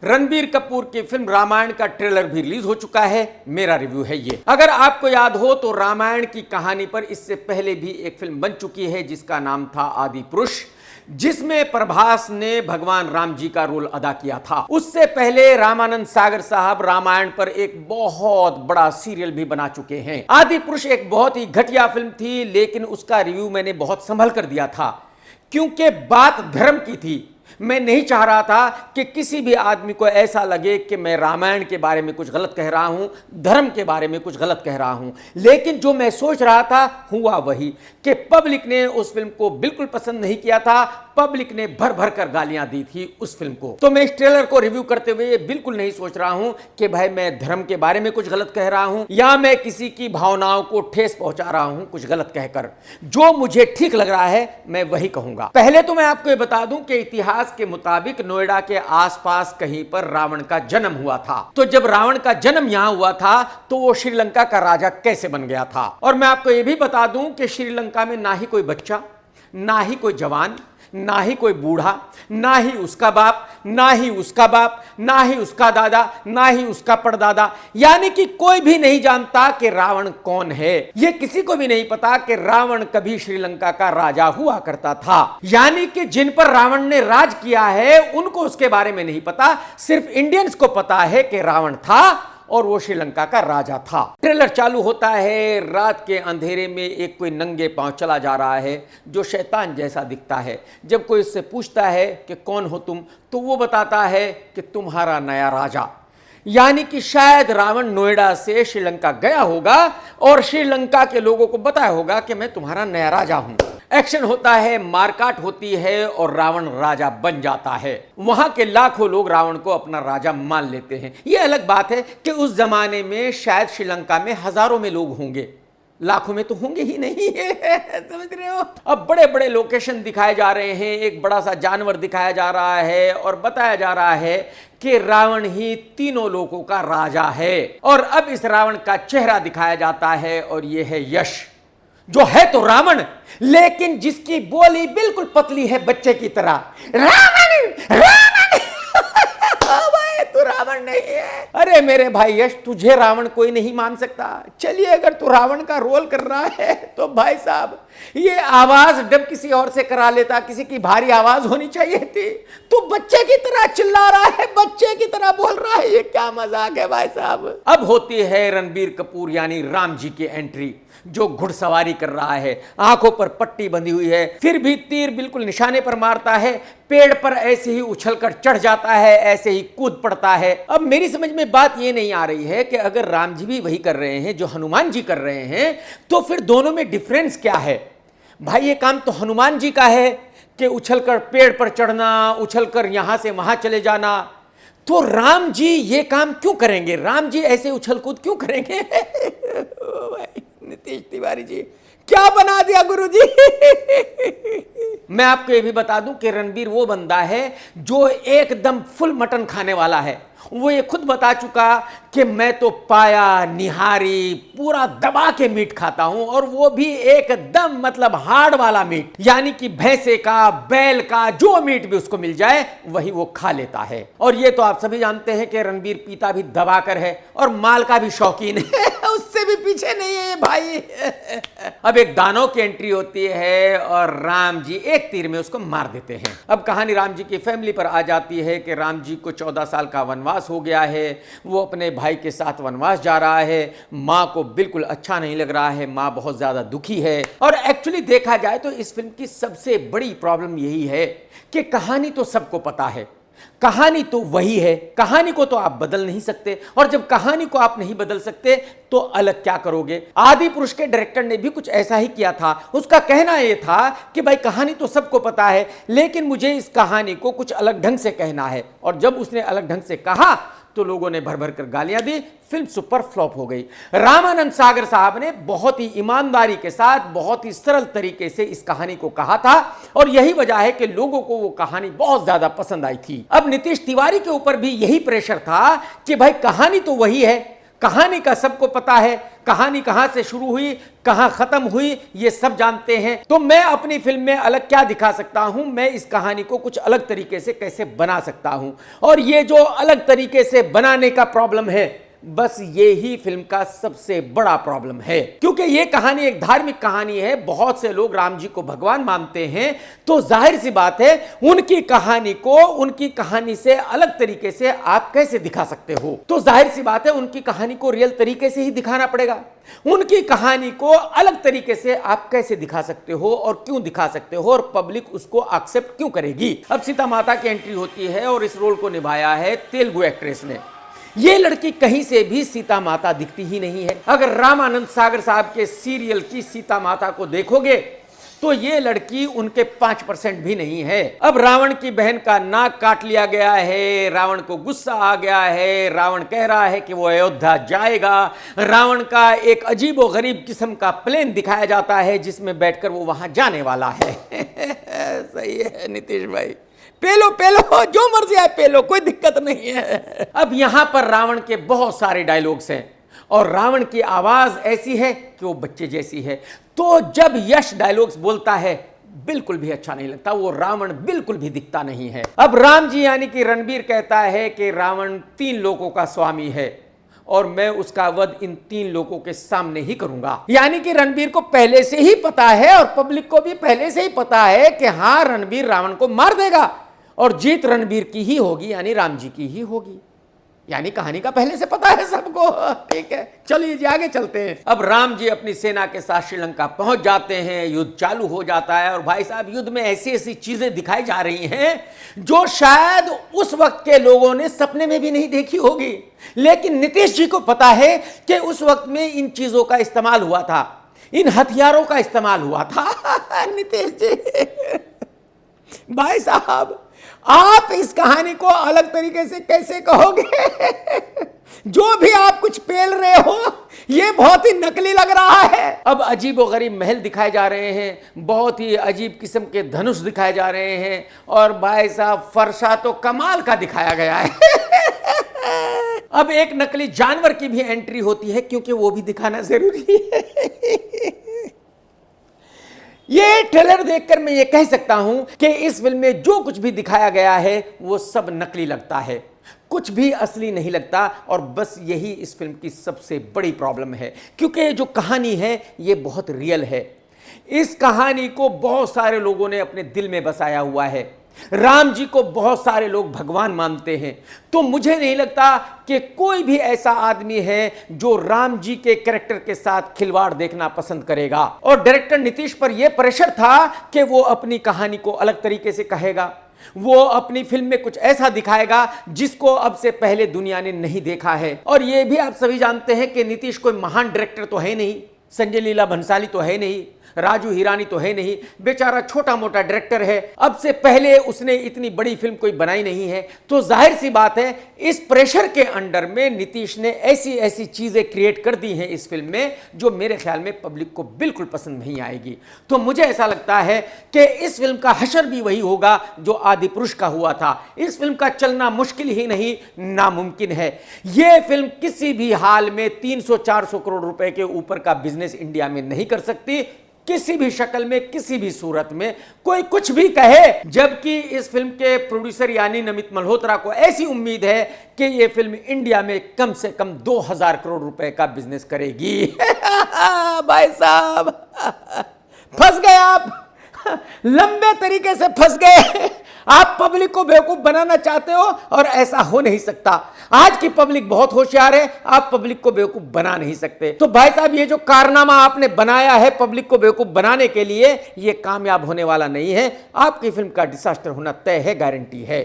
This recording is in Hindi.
रणबीर कपूर की फिल्म रामायण का ट्रेलर भी रिलीज हो चुका है। मेरा रिव्यू है ये। अगर आपको याद हो तो रामायण की कहानी पर इससे पहले भी एक फिल्म बन चुकी है जिसका नाम था आदि पुरुष, जिसमें प्रभास ने भगवान राम जी का रोल अदा किया था। उससे पहले रामानंद सागर साहब रामायण पर एक बहुत बड़ा सीरियल भी बना चुके हैं। आदि पुरुष एक बहुत ही घटिया फिल्म थी, लेकिन उसका रिव्यू मैंने बहुत संभल कर दिया था क्योंकि बात धर्म की थी। मैं नहीं चाह रहा था कि किसी भी आदमी को ऐसा लगे कि मैं रामायण के बारे में कुछ गलत कह रहा हूं, धर्म के बारे में कुछ गलत कह रहा हूं। लेकिन जो मैं सोच रहा था हुआ वही कि पब्लिक ने उस फिल्म को बिल्कुल पसंद नहीं किया था। पब्लिक ने भर भर कर गालियां दी थी उस फिल्म को। तो मैं इस ट्रेलर को रिव्यू करते हुए बिल्कुल नहीं सोच रहा हूं कि भाई मैं धर्म के बारे में कुछ गलत कह रहा हूं या मैं किसी की भावनाओं को ठेस पहुंचा रहा हूं कुछ गलत कहकर। जो मुझे ठीक लग रहा है मैं वही कहूंगा। पहले तो मैं आपको ये बता दूं कि इतिहास के मुताबिक नोएडा के आसपास कहीं पर रावण का जन्म हुआ था। तो जब रावण का जन्म यहां हुआ था तो वो श्रीलंका का राजा कैसे बन गया था। और मैं आपको यह भी बता दूं कि श्रीलंका में ना ही कोई बच्चा, ना ही कोई जवान, ना ही कोई बूढ़ा, ना ही उसका बाप, ना ही उसका बाप, ना ही उसका दादा, ना ही उसका परदादा, यानी कि कोई भी नहीं जानता कि रावण कौन है। यह किसी को भी नहीं पता कि रावण कभी श्रीलंका का राजा हुआ करता था। यानी कि जिन पर रावण ने राज किया है उनको उसके बारे में नहीं पता, सिर्फ इंडियंस को पता है कि रावण था और वो श्रीलंका का राजा था। ट्रेलर चालू होता है, रात के अंधेरे में एक कोई नंगे पांव चला जा रहा है जो शैतान जैसा दिखता है। जब कोई उससे पूछता है कि कौन हो तुम, तो वो बताता है कि तुम्हारा नया राजा। यानी कि शायद रावण नोएडा से श्रीलंका गया होगा और श्रीलंका के लोगों को बताया होगा कि मैं तुम्हारा नया राजा हूं। एक्शन होता है, मारकाट होती है और रावण राजा बन जाता है। वहां के लाखों लोग रावण को अपना राजा मान लेते हैं। यह अलग बात है कि उस जमाने में शायद श्रीलंका में हजारों में लोग होंगे, लाखों में तो होंगे ही नहीं है। समझ रहे हो। अब बड़े बड़े लोकेशन दिखाए जा रहे हैं, एक बड़ा सा जानवर दिखाया जा रहा है और बताया जा रहा है कि रावण ही तीनों लोगों का राजा है। और अब इस रावण का चेहरा दिखाया जाता है और यह है यश, जो है तो रावण लेकिन जिसकी बोली बिल्कुल पतली है बच्चे की तरह। रावण रावण भाई तू रावण नहीं है। अरे मेरे भाई यश, तुझे रावण कोई नहीं मान सकता। चलिए अगर तू रावण का रोल कर रहा है तो भाई साहब ये आवाज डब किसी और से करा लेता, किसी की भारी आवाज होनी चाहिए थी। तू बच्चे की तरह चिल्ला रहा है, बच्चे की तरह बोल रहा है, ये क्या मजाक है भाई साहब। अब होती है रणबीर कपूर यानी राम जी की एंट्री, जो घुड़सवारी कर रहा है, आंखों पर पट्टी बंधी हुई है, फिर भी तीर बिल्कुल निशाने पर मारता है, पेड़ पर ऐसे ही उछलकर चढ़ जाता है, ऐसे ही कूद पड़ता है। अब मेरी समझ में बात यह नहीं आ रही है कि अगर राम जी भी वही कर रहे हैं जो हनुमान जी कर रहे हैं तो फिर दोनों में डिफरेंस क्या है। भाई ये काम तो हनुमान जी का है कि उछलकर पेड़ पर चढ़ना, उछलकर यहां से वहां चले जाना, तो राम जी ये काम क्यों करेंगे? राम जी ऐसे उछल कूद क्यों करेंगे? नीतीश तिवारी जी क्या बना दिया गुरुजी। मैं आपको यह भी बता दूं कि रणबीर वो बंदा है जो एकदम फुल मटन खाने वाला है। वो ये खुद बता चुका कि मैं तो पाया निहारी पूरा दबा के मीट खाता हूं, और वो भी एकदम मतलब हार्ड वाला मीट, यानी कि भैंसे का, बैल का, जो मीट भी उसको मिल जाए वही वो खा लेता है। और ये तो आप सभी जानते हैं कि रणबीर पीता भी दबा कर है और माल का भी शौकीन है। उससे भी पीछे नहीं है भाई। अब एक दानव की एंट्री होती है और राम जी एक तीर में उसको मार देते हैं। अब कहानी राम जी की फैमिली पर आ जाती है कि राम जी को 14 साल का वनवास हो गया है, वो अपने भाई के साथ वनवास जा रहा है। मां को बिल्कुल अच्छा नहीं लग रहा है, मां बहुत ज्यादा दुखी है। और एक्चुअली देखा जाए तो इस फिल्म की सबसे बड़ी प्रॉब्लम यही है कि कहानी तो सबको पता है, कहानी तो वही है, कहानी को तो आप बदल नहीं सकते, और जब कहानी को आप नहीं बदल सकते तो अलग क्या करोगे। आदि पुरुष के डायरेक्टर ने भी कुछ ऐसा ही किया था। उसका कहना यह था कि भाई कहानी तो सबको पता है लेकिन मुझे इस कहानी को कुछ अलग ढंग से कहना है, और जब उसने अलग ढंग से कहा तो लोगों ने भर भर कर गालियां दी, फिल्म सुपर फ्लॉप हो गई। रामानंद सागर साहब ने बहुत ही ईमानदारी के साथ, बहुत ही सरल तरीके से इस कहानी को कहा था, और यही वजह है कि लोगों को वो कहानी बहुत ज्यादा पसंद आई थी। अब नीतीश तिवारी के ऊपर भी यही प्रेशर था कि भाई कहानी तो वही है, कहानी का सबको पता है, कहानी कहां से शुरू हुई, कहां खत्म हुई, ये सब जानते हैं। तो मैं अपनी फिल्म में अलग क्या दिखा सकता हूं, मैं इस कहानी को कुछ अलग तरीके से कैसे बना सकता हूं। और ये जो अलग तरीके से बनाने का प्रॉब्लम है, बस ये ही फिल्म का सबसे बड़ा प्रॉब्लम है, क्योंकि ये कहानी एक धार्मिक कहानी है। बहुत से लोग राम जी को भगवान मानते हैं, तो जाहिर सी बात है उनकी कहानी को उनकी कहानी से अलग तरीके से आप कैसे दिखा सकते हो। तो जाहिर सी बात है उनकी कहानी को रियल तरीके से ही दिखाना पड़ेगा। उनकी कहानी को अलग तरीके से आप कैसे दिखा सकते हो और क्यों दिखा सकते हो, और पब्लिक उसको एक्सेप्ट क्यों करेगी। अब सीता माता की एंट्री होती है और इस रोल को निभाया है तेलुगु एक्ट्रेस ने। ये लड़की कहीं से भी सीता माता दिखती ही नहीं है। अगर रामानंद सागर साहब के सीरियल की सीता माता को देखोगे तो ये लड़की उनके 5% भी नहीं है। अब रावण की बहन का नाक काट लिया गया है, रावण को गुस्सा आ गया है, रावण कह रहा है कि वो अयोध्या जाएगा। रावण का एक अजीबो गरीब किस्म का प्लेन दिखाया जाता है जिसमें बैठकर वो वहां जाने वाला है। सही है नीतीश भाई, पेलो पेलो, जो मर्जी आए पेलो, कोई दिक्कत नहीं है। अब यहां पर रावण के बहुत सारे डायलॉग्स हैं और रावण की आवाज ऐसी है कि वो बच्चे जैसी है। तो जब यश डायलॉग्स बोलता है बिल्कुल भी अच्छा नहीं लगता, वो रावण बिल्कुल भी दिखता नहीं है। अब राम जी यानी कि रणबीर कहता है कि रावण 3 लोगों का स्वामी है और मैं उसका वध इन 3 लोगों के सामने ही करूंगा। यानी कि रणबीर को पहले से ही पता है और पब्लिक को भी पहले से ही पता है कि हां रणबीर रावण को मार देगा और जीत रणबीर की ही होगी, यानी राम जी की ही होगी। यानी कहानी का पहले से पता है सबको। ठीक है, चलिए जी आगे चलते हैं। अब राम जी अपनी सेना के साथ श्रीलंका पहुंच जाते हैं, युद्ध चालू हो जाता है और भाई साहब युद्ध में ऐसी ऐसी चीजें दिखाई जा रही हैं जो शायद उस वक्त के लोगों ने सपने में भी नहीं देखी होगी। लेकिन नीतीश जी को पता है कि उस वक्त में इन चीजों का इस्तेमाल हुआ था, इन हथियारों का इस्तेमाल हुआ था। नीतीश जी भाई साहब, आप इस कहानी को अलग तरीके से कैसे कहोगे? जो भी आप कुछ पेल रहे हो ये बहुत ही नकली लग रहा है। अब अजीब और गरीब महल दिखाए जा रहे हैं, बहुत ही अजीब किस्म के धनुष दिखाए जा रहे हैं और भाई साहब फरसा तो कमाल का दिखाया गया है। अब एक नकली जानवर की भी एंट्री होती है क्योंकि वो भी दिखाना जरूरी है। ये ट्रेलर देखकर मैं ये कह सकता हूं कि इस फिल्म में जो कुछ भी दिखाया गया है वो सब नकली लगता है, कुछ भी असली नहीं लगता। और बस यही इस फिल्म की सबसे बड़ी प्रॉब्लम है, क्योंकि जो कहानी है ये बहुत रियल है। इस कहानी को बहुत सारे लोगों ने अपने दिल में बसाया हुआ है। राम जी को बहुत सारे लोग भगवान मानते हैं, तो मुझे नहीं लगता कि कोई भी ऐसा आदमी है जो राम जी के कैरेक्टर के साथ खिलवाड़ देखना पसंद करेगा। और डायरेक्टर नीतीश पर यह प्रेशर था कि वो अपनी कहानी को अलग तरीके से कहेगा, वो अपनी फिल्म में कुछ ऐसा दिखाएगा जिसको अब से पहले दुनिया ने नहीं देखा है। और यह भी आप सभी जानते हैं कि नीतीश कोई महान डायरेक्टर तो है नहीं, संजय लीला भंसाली तो है नहीं, राजू हिरानी तो है नहीं, बेचारा छोटा मोटा डायरेक्टर है। अब से पहले उसने इतनी बड़ी फिल्म कोई बनाई नहीं है। तो जाहिर सी बात है इस प्रेशर के अंडर में नीतीश ने ऐसी ऐसी चीजें क्रिएट कर दी हैं इस फिल्म में जो मेरे ख्याल में पब्लिक को बिल्कुल पसंद नहीं आएगी। तो मुझे ऐसा लगता है कि इस फिल्म का हशर भी वही होगा जो आदि पुरुष का हुआ था। इस फिल्म का चलना मुश्किल ही नहीं, नामुमकिन है। यह फिल्म किसी भी हाल में 300-400 करोड़ रुपए के ऊपर का बिजनेस इंडिया में नहीं कर सकती, किसी भी शक्ल में, किसी भी सूरत में। कोई कुछ भी कहे, जबकि इस फिल्म के प्रोड्यूसर यानी नमित मल्होत्रा को ऐसी उम्मीद है कि यह फिल्म इंडिया में कम से कम 2000 करोड़ रुपए का बिजनेस करेगी। भाई साहब फंस गए आप, लंबे तरीके से फंस गए। आप पब्लिक को बेवकूफ बनाना चाहते हो और ऐसा हो नहीं सकता। आज की पब्लिक बहुत होशियार है, आप पब्लिक को बेवकूफ बना नहीं सकते। तो भाई साहब ये जो कारनामा आपने बनाया है पब्लिक को बेवकूफ बनाने के लिए, ये कामयाब होने वाला नहीं है। आपकी फिल्म का डिजास्टर होना तय है, गारंटी है।